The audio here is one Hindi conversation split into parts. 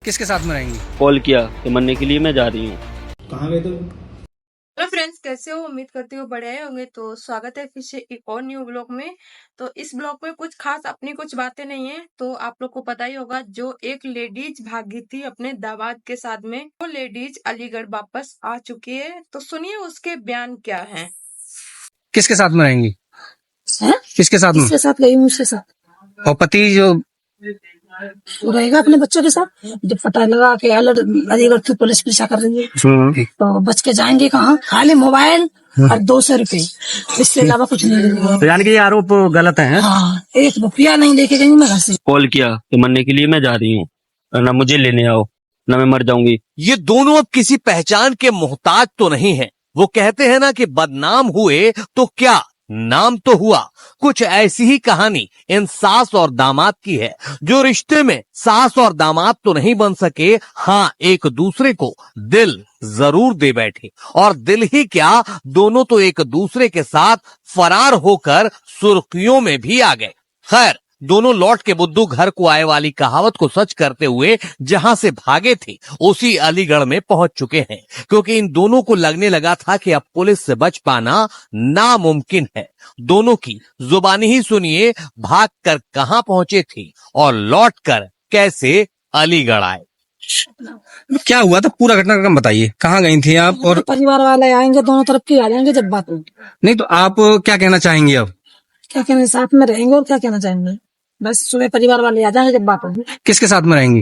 किसके साथ में रहेंगी? कॉल किया कि मरने के लिए मैं जा रही हूँ। कहाँ गए थे? हेलो फ्रेंड्स, कैसे हो? उम्मीद करती हो बढ़िया होंगे। तो स्वागत है फिर से एक और न्यू ब्लॉग में। तो इस ब्लॉग में कुछ खास अपनी कुछ बातें नहीं है। तो आप लोग को पता ही होगा, जो एक लेडीज भागी थी अपने दामाद के साथ में, वो लेडीज अलीगढ़ वापस आ चुकी है। तो सुनिए उसके बयान क्या है। किसके साथ में रहेंगी? हैं? किसके साथ में? किसके साथ गई? मुझसे साथ और पति जो वो रहेगा अपने बच्चों के साथ। जब पता लगा कि अलीगढ़ की पुलिस पीछा कर रही है तो बच के जाएंगे कहाँ? खाली मोबाइल और 200 रुपए, इससे अलावा कुछ नहीं मिलेगा। तो यानी कि ये आरोप गलत है? हाँ, 1 रुपया नहीं लेके गई मैं घर से। कॉल किया कि मरने के लिए मैं जा रही हूँ, ना मुझे लेने आओ, ना मैं मर जाऊंगी। ये दोनों अब किसी पहचान के मोहताज तो नहीं है। वो कहते हैं ना कि बदनाम हुए तो क्या, नाम तो हुआ। कुछ ऐसी ही कहानी इन सास और दामाद की है, जो रिश्ते में सास और दामाद तो नहीं बन सके, हाँ एक दूसरे को दिल जरूर दे बैठे। और दिल ही क्या, दोनों तो एक दूसरे के साथ फरार होकर सुर्खियों में भी आ गए। खैर, दोनों लौट के बुद्धू घर को आए वाली कहावत को सच करते हुए जहां से भागे थे उसी अलीगढ़ में पहुंच चुके हैं, क्योंकि इन दोनों को लगने लगा था कि अब पुलिस से बच पाना नामुमकिन है। दोनों की जुबानी ही सुनिए, भाग कर कहां पहुंचे थे और लौट कर कैसे अलीगढ़ आए। क्या हुआ था? पूरा घटनाक्रम बताइए। कहाँ गई थी आप? और परिवार वाले आएंगे, दोनों तरफ के आ जाएंगे जब बात होगी। नहीं तो आप क्या कहना चाहेंगे अब? क्या कहना, साथ में रहेंगे और क्या कहना चाहेंगे। बस सुबह परिवार वाले आ जाएंगे जब बात होगी। किसके साथ में रहेंगी?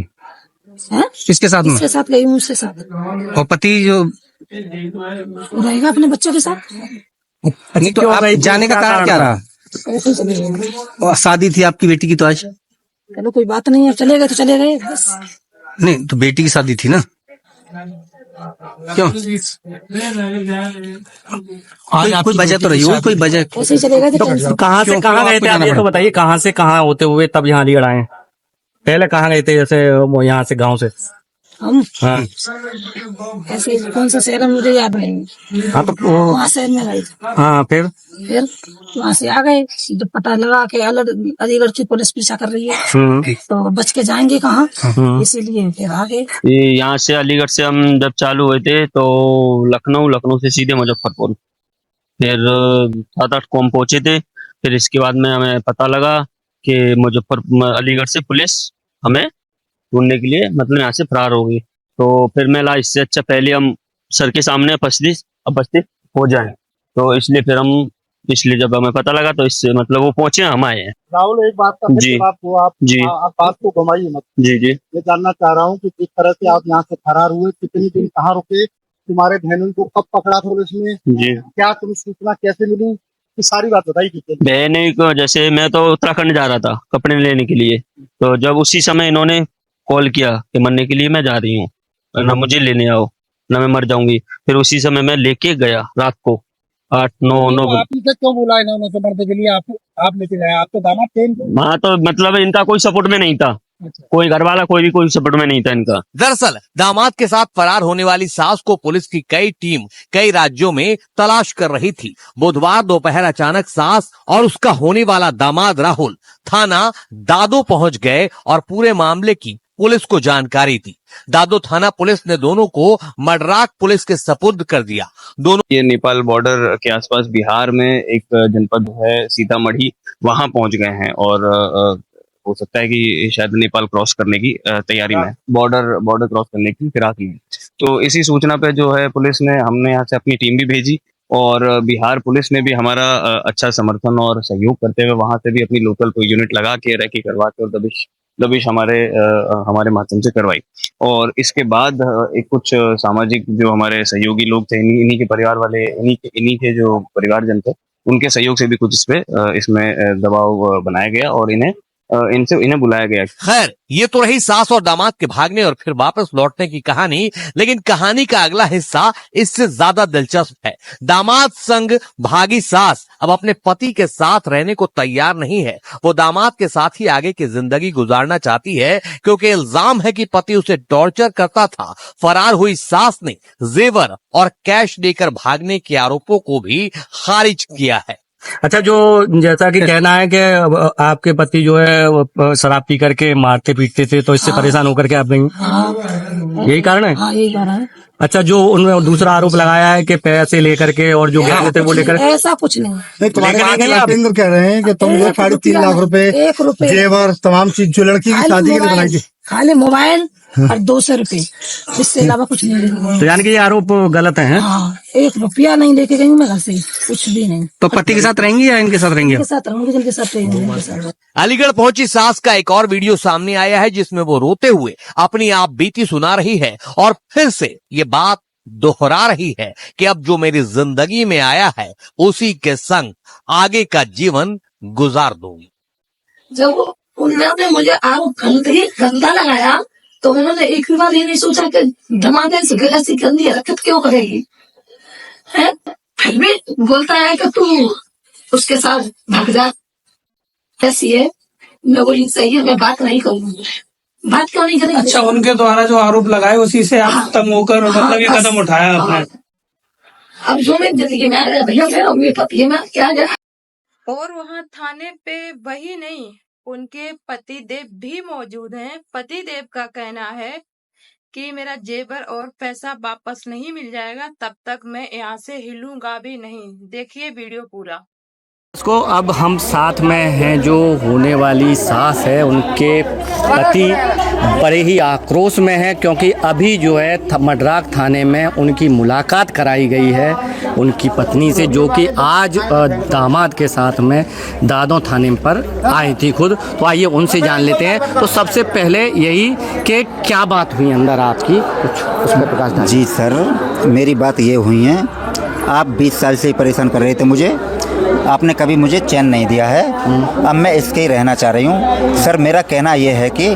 हैं? किसके साथ में? किसके साथ गई? मुझसे साथ। और पति जो वो रहेगा अपने बच्चों के साथ। नहीं तो आप जाने का कारण क्या रहा? ऐसे ही चले गए। और शादी थी आपकी बेटी की तो आज? चलो कोई बात नहीं है, चले गए तो चले गए बस। नहीं तो बेटी की शादी थी ना? क्यों? कोई वजह तो रही होगी, कोई वजह। ऐसे ही चले गए थे। कहाँ से कहाँ गए थे आप ये तो बताइए। कहाँ से कहाँ होते हुए तब यहाँ अलीगढ़ आए? पहले कहाँ गए थे? जैसे वो यहाँ से गांव से। हम हाँ ऐसे ही कौन सा शहर है मुझे याद नहीं। हाँ तो वहाँ शहर में गए थे। हाँ फिर वहाँ से आ गए। जब पता लगा कि अलीगढ़ की पुलिस पीछा कर रही है तो बच के जाएंगे कहाँ, इसीलिए फिर आ गए। ये यहाँ से अलीगढ़ से हम जब चालू हुए थे तो लखनऊ से सीधे मुजफ्फरपुर, फिर 7-8 को हम पहुंचे थे। फिर इसके बाद में हमें पता लगा कि अलीगढ़ से पुलिस हमें ढूंढने के लिए मतलब यहाँ से फरार हो गई। तो फिर मैं ला इससे अच्छा पहले हम सर के सामने उपस्थित हो जाएं, तो इसलिए फिर हम जब हमें पता लगा तो इससे मतलब वो पहुंचे, हम आए हैं। राहुल, एक बात का जी आपको आप जी आप बात को घुमाइए मत। जी जी मैं जानना चाह रहा हूँ कि किस तरह से आप यहाँ से फरार हुए, कितने दिन कहाँ रुके, तुम्हारे बहनों को कब पकड़ा था पुलिस ने, जी। क्या तुम्हें सूचना कैसे मिली, ये सारी बात बताइए। बहन को जैसे मैं तो उत्तराखंड जा रहा था कपड़े लेने के लिए, तो जब उसी समय इन्होंने कॉल किया कि मरने के लिए मैं जा रही हूँ, ना मुझे लेने आओ, ना मैं मर जाऊंगी। फिर उसी समय मैं लेके गया रात को 8-9 आप इसे क्यों बुलाए इन्होंने से मरने के लिए? आप लेके गए, आप तो दामाद थे इनके। हाँ तो मतलब इनका कोई सपोर्ट में नहीं था, कोई घर वाला कोई सपोर्ट में नहीं था इनका। दरअसल दामाद के साथ फरार होने वाली सास को पुलिस की कई टीम कई राज्यों में तलाश कर रही थी। बुधवार दोपहर अचानक सास और उसका होने वाला दामाद राहुल थाना दादो पहुंच गए और पूरे मामले की पुलिस को जानकारी दी। दादो थाना पुलिस ने दोनों को मडराक पुलिस के सपुर्द कर दिया। दोनों ये नेपाल बॉर्डर के आसपास बिहार में एक जनपद है सीतामढ़ी, वहां पहुंच गए हैं और हो सकता है कि शायद नेपाल क्रॉस करने की तैयारी में, बॉर्डर क्रॉस करने की फिराक में। तो इसी सूचना पे जो है पुलिस ने, हमने यहाँ से अपनी टीम भी भेजी और बिहार पुलिस ने भी हमारा अच्छा समर्थन और सहयोग करते हुए वहां से भी अपनी लोकल कोई यूनिट लगा के रेकी करवा के और दबिश हमारे माध्यम से करवाई। और इसके बाद एक कुछ सामाजिक जो हमारे सहयोगी लोग थे, इन्हीं के परिवार वाले, इन्हीं के जो परिवारजन थे, उनके सहयोग से भी कुछ इसमें दबाव बनाया गया और इन्हें बुलाया गया। खैर, ये तो रही सास और दामाद के भागने और फिर वापस लौटने की कहानी, लेकिन कहानी का अगला हिस्सा इससे ज्यादा दिलचस्प है। दामाद संग भागी सास अब अपने पति के साथ रहने को तैयार नहीं है। वो दामाद के साथ ही आगे की जिंदगी गुजारना चाहती है, क्योंकि इल्जाम है कि पति उसे टॉर्चर करता था। फरार हुई सास ने जेवर और कैश देकर भागने के आरोपों को भी खारिज किया है। अच्छा, जो जैसा कि कहना है कि आपके पति जो है वो शराब पी करके मारते पीटते थे, तो इससे परेशान होकर के आप गई, यही कारण है? हाँ यही कारण है। अच्छा, जो उन्होंने दूसरा आरोप लगाया है कि पैसे लेकर के और जो गहने थे वो लेकर, ऐसा कुछ नहीं। नहीं, तुम्हारे लेकर नहीं गए आप? राजेंद्र कह रहे हैं कि तुम ये 3.5 लाख रुपए 1 रुपए जेवर तमाम चीज जो लड़की की शादी के लिए बनाई थी, खाली मोबाइल और 200 रुपए, इससे अलावा कुछ नहीं लेके तो यानी कि ये आरोप गलत है? हाँ, 1 रुपया नहीं लेके गई मैं घर से, कुछ भी नहीं। तो पति के साथ रहेंगी या इनके साथ रहेंगी? के साथ रहूंगी, जिनके साथ रहेंगे उनके साथ। अलीगढ़ पहुंची सास का एक और वीडियो सामने आया है जिसमें वो रोते हुए अपनी आप बीती सुना रही है और फिर से ये बात दोहरा रही है कि अब जो मेरी जिंदगी में आया है उसी के संग आगे का जीवन गुजार दूंगी। जब उन्होंने मुझे आरोप गंदा लगाया तो उन्होंने एक भी बार ये नहीं सोचा कि धमाके से ऐसी गंदी हरकत क्यों करेगी, है? फिर भी बोलता है कि तू उसके साथ भाग जा, ऐसी है। मैं बोली सही है, मैं बात नहीं करूंगी। बात क्यों नहीं करेंगे? अच्छा, उनके द्वारा जो आरोप लगाए उसी से आप तंग होकर मतलब ये कदम उठाया आपने? अब जो मेरी जिंदगी में आया भैया, मेरा मेरे पति में क्या गया। और वहां थाने पे वही नहीं, उनके पतिदेव भी मौजूद हैं। पतिदेव का कहना है कि मेरा जेवर और पैसा वापस नहीं मिल जाएगा तब तक मैं यहाँ से हिलूंगा भी नहीं। देखिए वीडियो पूरा। इसको अब हम साथ में हैं, जो होने वाली सास है उनके पति बड़े ही आक्रोश में है, क्योंकि अभी जो है मडराक थाने में उनकी मुलाकात कराई गई है उनकी पत्नी से, जो कि आज दामाद के साथ में दादों थाने पर आई थी खुद। तो आइए उनसे जान लेते हैं। तो सबसे पहले यही कि क्या बात हुई अंदर आपकी, कुछ उस पर प्रकाश डालिए। जी सर, मेरी बात ये हुई है, आप 20 साल से ही परेशान कर रहे थे मुझे, आपने कभी मुझे चैन नहीं दिया है, अब मैं इसके ही रहना चाह रही हूँ। सर मेरा कहना यह है कि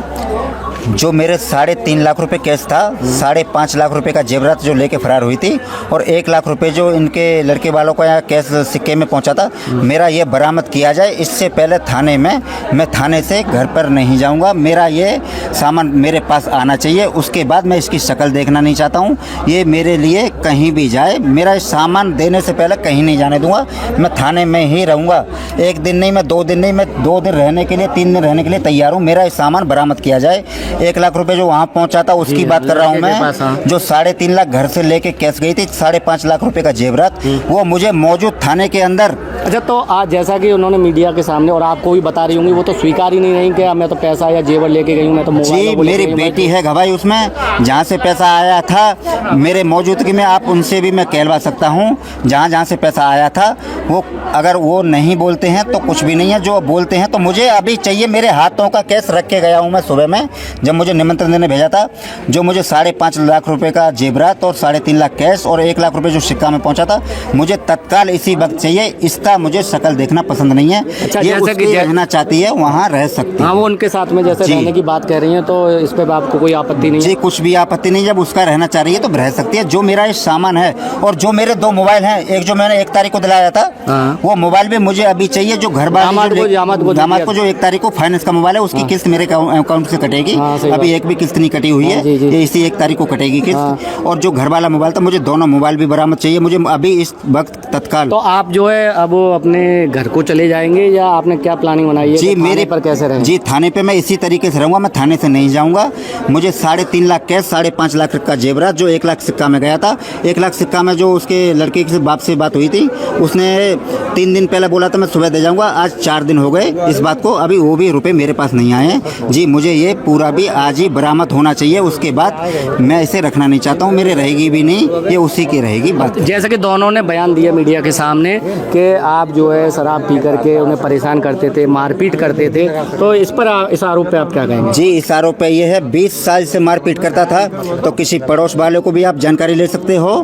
जो मेरे 3.5 लाख रुपए कैश था, 5.5 लाख रुपए का जेवरात जो लेके फरार हुई थी और 1 लाख रुपए जो इनके लड़के वालों को यहाँ कैश सिक्के में पहुँचा था, मेरा ये बरामद किया जाए। इससे पहले थाने में मैं थाने से घर पर नहीं जाऊँगा, मेरा ये सामान मेरे पास आना चाहिए। उसके बाद मैं इसकी शक्ल देखना नहीं चाहता हूँ, ये मेरे लिए कहीं भी जाए, मेरा सामान देने से पहले कहीं नहीं जाने दूँगा, मैं थाने में ही रहूँगा। 1 दिन नहीं, मैं 2 दिन नहीं, मैं 2 दिन रहने के लिए, 3 दिन रहने के लिए तैयार हूँ। मेरा सामान बरामद किया जाए। 1 लाख रुपए जो वहाँ पहुँचा था उसकी बात कर रहा हूँ मैं, जो 3.5 लाख घर से लेके कैश गई थी, 5.5 लाख रुपए का जेवरात, वो मुझे मौजूद थाने के अंदर। अच्छा, तो आज जैसा कि उन्होंने मीडिया के सामने और आपको भी बता रही होंगी, वो तो स्वीकार ही नहीं रही कि मैं तो पैसा या जेवर लेके गई हूँ, मैं तो जी मेरी बेटी है गवाही उसमें, जहाँ से पैसा आया था मेरे मौजूदगी में, आप उनसे भी मैं कहलवा सकता हूँ जहाँ जहाँ से पैसा आया था। वो अगर वो नहीं बोलते हैं तो कुछ भी नहीं है, जो बोलते हैं तो मुझे अभी चाहिए। मेरे हाथों का कैश रख के गया हूँ मैं सुबह में, जब मुझे निमंत्रण देने भेजा था, जो मुझे 5.5 लाख रुपए का जेवरात और 3.5 लाख कैश और 1 लाख रुपए जो सिक्का में पहुंचा था, मुझे तत्काल इसी वक्त चाहिए। इसका मुझे शक्ल देखना पसंद नहीं है। अच्छा, ये उसकी रहना चाहती है वहाँ रह सकती है। हाँ, वो उनके साथ में जैसे रहने की बात कह रही हैं, तो इस पे आपको कोई आपत्ति नहीं? जी कुछ भी आपत्ति नहीं, जब उसका रहना चाह रही है तो रह सकती है। जो मेरा ये सामान है और जो मेरे 2 मोबाइल हैं, एक जो मैंने 1 तारीख को दिलाया था, वो मोबाइल भी मुझे अभी चाहिए। जो घर वाले दामाद को जो 1 तारीख को फाइनेंस का मोबाइल है, उसकी किस्त मेरे अकाउंट से कटेगी। अभी एक भी किस्त नहीं कटी हुई है, ये इसी 1 तारीख को कटेगी किस्त। और जो घर वाला मोबाइल था, मुझे दोनों मोबाइल भी बरामद चाहिए, मुझे अभी इस वक्त तत्काल। तो आप जो है अब अपने घर को चले जाएंगे या आपने क्या प्लानिंग बनाई है? जी मेरे पर कैसे रहें? जी थाने पे मैं इसी तरीके से रहूंगा, मैं थाने से नहीं जाऊंगा। मुझे 3.5 लाख कैश, 5.5 लाख का जेवरात, जो 1 लाख सिक्का में गया था, 1 लाख सिक्का में जो उसके लड़के के बाप से बात हुई थी, उसने 3 दिन पहले बोला था मैं सुबह दे जाऊंगा, आज 4 दिन हो गए इस बात को, अभी वो भी रुपए मेरे पास नहीं आए हैं। जी मुझे ये पूरा भी आज ही बरामद होना चाहिए, उसके बाद मैं इसे रखना नहीं चाहता हूँ, मेरे रहेगी भी नहीं, ये उसी की रहेगी बात। जैसे कि दोनों ने बयान दिया मीडिया के सामने कि आप जो है शराब पी करके उन्हें परेशान करते थे, मारपीट करते थे, तो इस आरोप पे आप क्या कहेंगे? जी इस आरोप पे ये है, 20 साल से मारपीट करता था, तो किसी पड़ोस वाले को भी आप जानकारी ले सकते हो।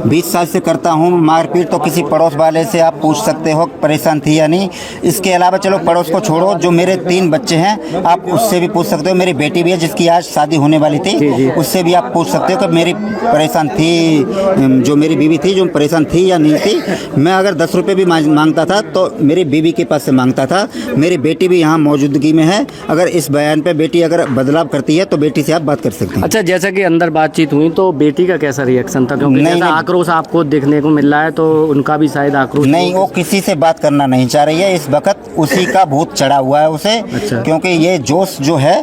20 साल से करता हूँ मारपीट, तो किसी पड़ोस वाले से आप पूछ सकते हो परेशान थी या नहीं। इसके अलावा चलो पड़ोस को छोड़ो, जो मेरे 3 बच्चे हैं आप उससे भी पूछ सकते हो। मेरी बेटी भी है जिसकी आज शादी होने वाली थी, उससे भी आप पूछ सकते हो कि मेरी परेशान थी, जो मेरी बीवी थी जो परेशान थी या नहीं थी। मैं अगर 10 रुपये भी मांगता था तो मेरी बीवी के पास से मांगता था। मेरी बेटी भी यहाँ मौजूदगी में है। अगर इस बयान पे बेटी अगर बदलाव करती है तो बेटी से आप बात कर सकते हैं। अच्छा, जैसा कि अंदर बातचीत हुई तो बेटी का कैसा रिएक्शन था? क्योंकि नहीं, जैसा आक्रोश आपको देखने को मिल रहा है तो उनका भी शायद आक्रोश नहीं, वो किसी से बात करना नहीं चाह रही है इस वक्त। उसी का भूत चढ़ा हुआ है उसे। अच्छा। क्योंकि ये जोश जो है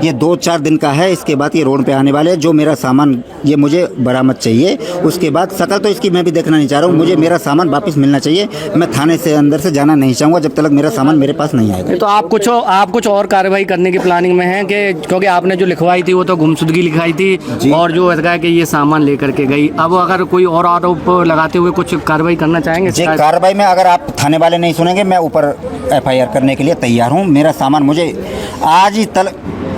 ये 2-4 दिन का है। इसके बाद ये रोड पे आने वाले हैं। जो मेरा सामान ये मुझे बरामद चाहिए। उसके बाद शकल तो इसकी मैं भी देखना नहीं चाह रहा हूँ। मुझे मेरा सामान वापस मिलना चाहिए। मैं थाने से अंदर से जाना नहीं चाहूँगा जब तक मेरा सामान मेरे पास नहीं आएगा। तो आप कुछ और कार्रवाई करने की प्लानिंग में हैं कि क्योंकि आपने जो लिखवाई थी वो तो गुमशुदगी लिखाई थी और जो है कि ये सामान लेकर के गई। अब अगर कोई और आरोप लगाते हुए कुछ कार्रवाई करना चाहेंगे? जी, कार्रवाई में अगर आप थाने वाले नहीं सुनेंगे मैं ऊपर FIR करने के लिए तैयार हूँ। मेरा सामान मुझे आज ही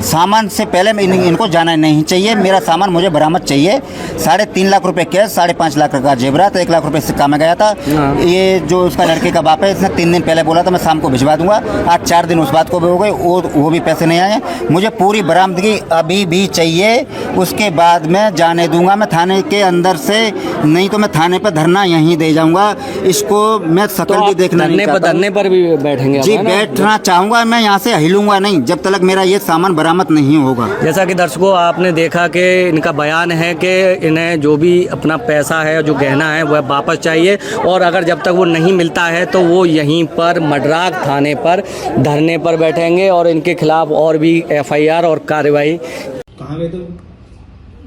सामान से पहले इनको जाना नहीं चाहिए। मेरा सामान मुझे बरामद चाहिए। 3.5 लाख रुपए कैश, 5.5 लाख का जेवरात, 1 लाख रुपए सिक्का में गया था। ये जो उसका लड़के का बाप है इसने 3 दिन पहले बोला था मैं शाम को भिजवा दूंगा। आज 4 दिन उस बात को भी हो गए। वो भी पैसे नहीं आए। मुझे पूरी बरामदगी अभी भी चाहिए। उसके बाद मैं जाने दूंगा मैं थाने के अंदर से। नहीं तो मैं थाने पर धरना यहीं दे जाऊंगा। इसको मैं शकल भी देखना नहीं चाहता। धरने पर भी बैठेंगे? जी, बैठना चाहूँगा। मैं यहाँ से हिलूंगा नहीं जब तक मेरा ये सामान बरामद नहीं होगा। जैसा कि दर्शकों आपने देखा कि इनका बयान है कि इन्हें जो भी अपना पैसा है जो गहना है वह वापस चाहिए और अगर जब तक वो नहीं मिलता है तो वो यहीं पर मडराक थाने पर धरने पर बैठेंगे और इनके खिलाफ और भी FIR और कार्रवाई। कहाँ गए थे?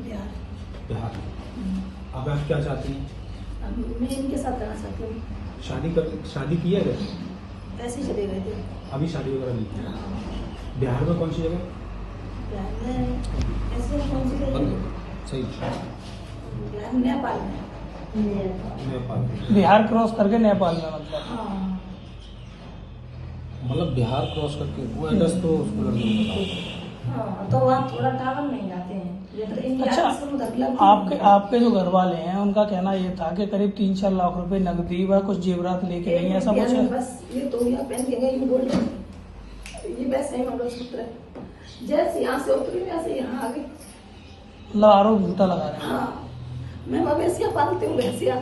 बिहार। अब आप क्या चाहती हैं? मैं इनके साथ रहना चाहती हूँ। शादी की है? ऐसे ही चले गए थे। अभी शादी वगैरह नहीं की? बिहार में कौन सी जगह? ऐसे कौन सी जगह? सही। नेपाल में। नेपाल। बिहार क्रॉस करके नेपाल में मतलब बिहार क्रॉस करके वो एड्रेस तो उसको लड़के को बताओ। तो वहाँ थोड़ा टावर नहीं जाते हैं। अच्छा, आपके जो घर वाले हैं उनका कहना ये था कि करीब 3-4 लाख रुपए नकदी व कुछ जेवरात लेके गई, ऐसा कुछ है? बस ये तो या पहन के गई गोल्ड। ये वैसे ही मंगलसूत्र है। जैसे यहाँ से उतरी वैसे यहाँ आ गई। मतलब आरोप झूठा लगा रहे हैं। हाँ, मैं मवेशियाँ पालती हूँ, भैंसियाँ।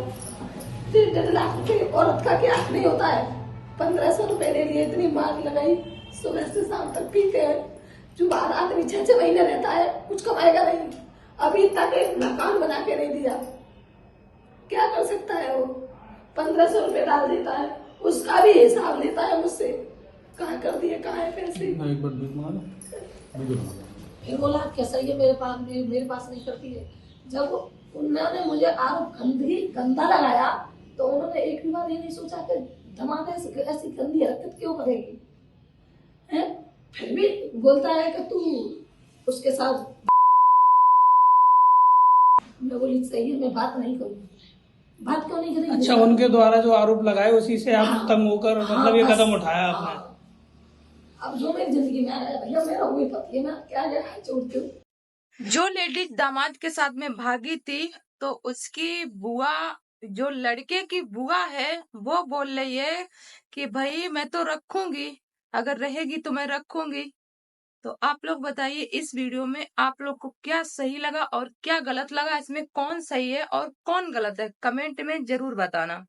1.5 लाख रुपए औरत का क्या नहीं होता है। 1500 रुपए ले लिए, इतनी मार लगाई। सुबह से शाम तक पीते हैं। जो बाहर आदमी 6-6 महीने रहता है कुछ कमाएगा नहीं। अभी तक एक मकान बना के नहीं दिया। क्या कर सकता है वो? 1500 रुपए डाल देता है, उसका भी हिसाब लेता है मुझसे। कहाँ कर दिए, कहाँ है पैसे? एक बार भीख मांगा ना। फिर बोला कैसा ये मेरे पास नहीं करती है। जब उन्होंने मुझे आरोप गंदा लगाया तो उन्होंने एक भी बार ये नहीं सोचा कि धमाका ऐसी गंदी हरकत क्यों करेगी है? फिर भी बोलता है कि तू उसके साथ। मैं बोली सही है, मैं बात नहीं करूँगी। बात क्यों नहीं करेंगे? अच्छा, उनके द्वारा जो आरोप लगाए उसी से आप तंग होकर मतलब ये कदम उठाया आपने? अब जो मेरी जिंदगी में आया भैया, मेरा वही पति है, मैं क्या गया छोड़ती हूँ। जो लेडीज दामाद के साथ में भागी थी तो उसकी बुआ, जो लड़के की बुआ है, वो बोल रही है कि भाई मैं तो रखूंगी, अगर रहेगी तो मैं रखूंगी। तो आप लोग बताइए इस वीडियो में आप लोग को क्या सही लगा और क्या गलत लगा, इसमें कौन सही है और कौन गलत है, कमेंट में जरूर बताना।